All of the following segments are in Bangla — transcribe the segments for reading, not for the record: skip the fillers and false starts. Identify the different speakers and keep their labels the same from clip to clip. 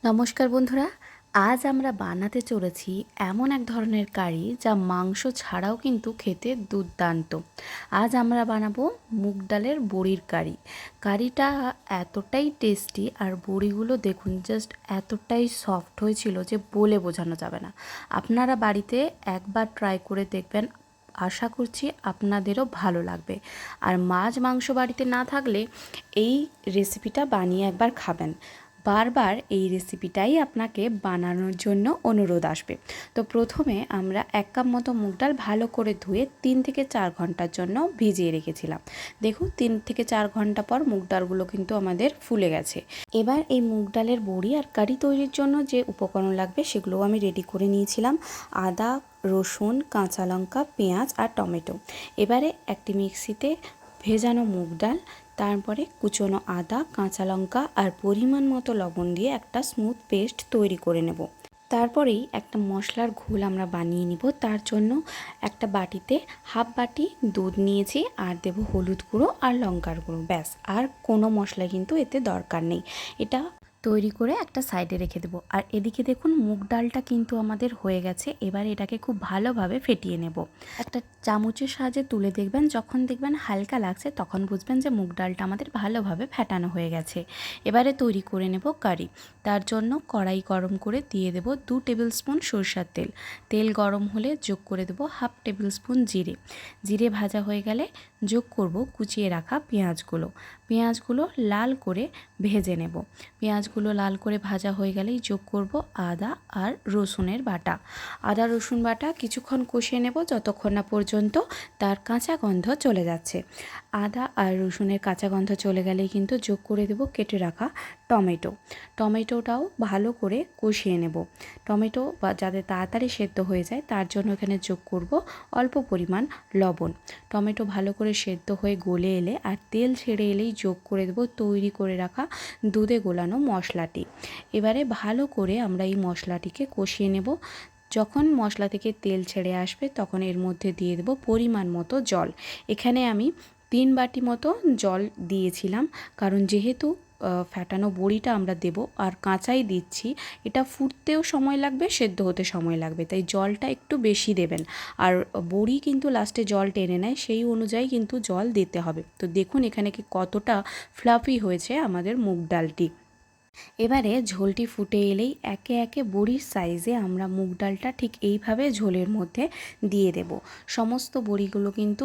Speaker 1: নমস্কার বন্ধুরা, আজ আমরা বানাতে চলেছি এমন এক ধরনের কারি যা মাংস ছাড়াও কিন্তু খেতে দুর্দান্ত। আজ আমরা বানাবো মুগ ডালের বড়ির কারি। কারিটা এতটাই টেস্টি আর বড়িগুলো দেখুন জাস্ট এতটাই সফট হয়েছিল যে বলে বোঝানো যাবে না। আপনারা বাড়িতে একবার ট্রাই করে দেখবেন, আশা করছি আপনাদেরও ভালো লাগবে। আর মাছ মাংস বাড়িতে না থাকলে এই রেসিপিটা বানিয়ে একবার খাবেন। বারবার এই রেসিপিটাই আপনাকে বানানোর জন্য অনুরোধ আসবে। তো প্রথমে আমরা 1 কাপ মতো মুগ ডাল ভালো করে ধুয়ে 3 থেকে 4 ঘন্টার জন্য ভিজিয়ে রেখেছিলাম। দেখুন 3 থেকে 4 ঘন্টা পর মুগ ডালগুলো কিন্তু আমাদের ফুলে গেছে। এবার এই মুগ ডালের বড়ি আর কারি তৈরির জন্য যে উপকরণ লাগবে সেগুলোও আমি রেডি করে নিয়েছিলাম। আদা, রসুন, কাঁচা লঙ্কা, পেঁয়াজ আর টমেটো। এবারে একটি মিক্সিতে ভেজানো মুগ ডাল, তারপরে কুচনো আদা, কাঁচা লঙ্কা আর পরিমাণ মতো লবণ দিয়ে একটা স্মুথ পেস্ট তৈরি করে নেব। তারপরেই একটা মশলার ঘোল আমরা বানিয়ে নিব। তার জন্য একটা বাটিতে হাফ বাটি দুধ নিয়েছি আর দেব হলুদ গুঁড়ো আর লঙ্কার গুঁড়ো, ব্যাস। আর কোনো মশলা কিন্তু এতে দরকার নেই। এটা তৈরি করে একটা সাইডে রেখে দেবো। আর এদিকে দেখুন মুগ ডালটা কিন্তু আমাদের হয়ে গেছে। এবার এটাকে খুব ভালোভাবে ফেটিয়ে নেব। একটা চামচের সাহায্যে তুলে দেখবেন, যখন দেখবেন হালকা লাগছে তখন বুঝবেন যে মুগ ডালটা আমাদের ভালোভাবে ফেটানো হয়ে গেছে। এবারে তৈরি করে নেব কারি। তার জন্য কড়াই গরম করে দিয়ে দেব 2 টেবিল স্পুন সরষের তেল। তেল গরম হলে যোগ করে দেব হাফ টেবিল স্পুন জিরে। জিরে ভাজা হয়ে গেলে যোগ করব কুচিয়ে রাখা পেঁয়াজগুলো। পেঁয়াজগুলো লাল করে ভেজে নেব। পেঁয়াজগুলো লাল করে ভাজা হয়ে গেলেই যোগ করব আদা আর রসুনের বাটা। আদা রসুন বাটা কিছুক্ষণ কষিয়ে নেব যতক্ষণ না পর্যন্ত তার কাঁচা গন্ধ চলে যাচ্ছে। আদা আর রসুনের কাঁচা গন্ধ চলে গেলেই কিন্তু যোগ করে দেব কেটে রাখা টমেটো। টমেটোটাও ভালো করে কষিয়ে নেব। টমেটো যাতে তাড়াতাড়ি সেদ্ধ হয়ে যায় তার জন্য এখানে যোগ করব অল্প পরিমাণ লবণ। টমেটো ভালো করে সেদ্ধ হয়ে গলে এলে আর তেল ছেড়ে এলেই যোগ করে দেব তৈরি করে রাখা দুধে গোলানো মশলাটি। এবারে ভালো করে আমরা এই মশলাটিকে কষিয়ে নেব। যখন মশলা থেকে তেল ছেড়ে আসবে তখন এর মধ্যে দিয়ে দেব পরিমাণ মতো জল। এখানে আমি 3 বাটি মতো জল দিয়েছিলাম, কারণ যেহেতু ফ্যাটানো বড়িটা আমরা দেব আর কাঁচাই দিচ্ছি, এটা ফুটতেও সময় লাগবে, সেদ্ধ হতে সময় লাগবে, তাই জলটা একটু বেশি দেবেন। আর বড়ি কিন্তু লাস্টে জল টেনে নেয়, সেই অনুযায়ী কিন্তু জল দিতে হবে। তো দেখুন এখানে কি কতটা ফ্লাফি হয়েছে আমাদের মুগ ডালটি। এবারে ঝোলটি ফুটে এলেই একে একে বড়ির সাইজে আমরা মুগ ডালটা ঠিক এইভাবে ঝোলের মধ্যে দিয়ে দেব। সমস্ত বড়িগুলো কিন্তু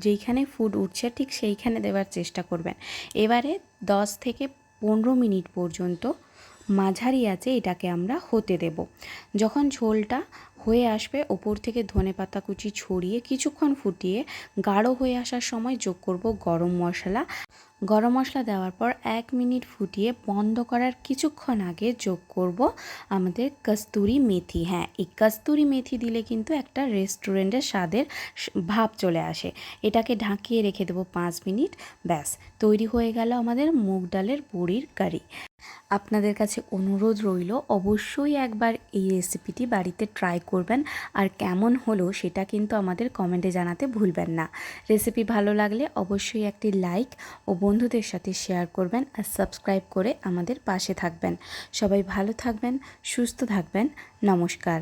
Speaker 1: যেইখানে ফুট উঠছে ঠিক সেইখানে দেওয়ার চেষ্টা করবেন। এবারে 10 থেকে 15 মিনিট পর্যন্ত মাঝারি আঁচে এটাকে আমরা হতে দেব। যখন ঝোলটা হয়ে আসবে ওপর থেকে ধনেপাতা কুচি ছড়িয়ে কিছুক্ষণ ফুটিয়ে গাঢ় হয়ে আসার সময় যোগ করব গরম মশলা। গরম মশলা দেওয়ার পর 1 মিনিট ফুটিয়ে বন্ধ করার কিছুক্ষণ আগে যোগ করব আমাদের কস্তুরি মেথি। হ্যাঁ, এই কস্তুরি মেথি দিলে কিন্তু একটা রেস্টুরেন্টের স্বাদের ভাব চলে আসে। এটাকে ঢাকিয়ে রেখে দেবো 5 মিনিট, ব্যাস তৈরি হয়ে গেল আমাদের মুগ ডালের বড়ির কারি। আপনাদের কাছে অনুরোধ রইল অবশ্যই একবার এই রেসিপিটি বাড়িতে ট্রাই করবেন, আর কেমন হলো সেটা কিন্তু আমাদের কমেন্টে জানাতে ভুলবেন না। রেসিপি ভালো লাগলে অবশ্যই একটি লাইক ও বন্ধুদের সাথে শেয়ার করবেন আর সাবস্ক্রাইব করে আমাদের পাশে থাকবেন। সবাই ভালো থাকবেন, সুস্থ থাকবেন। নমস্কার।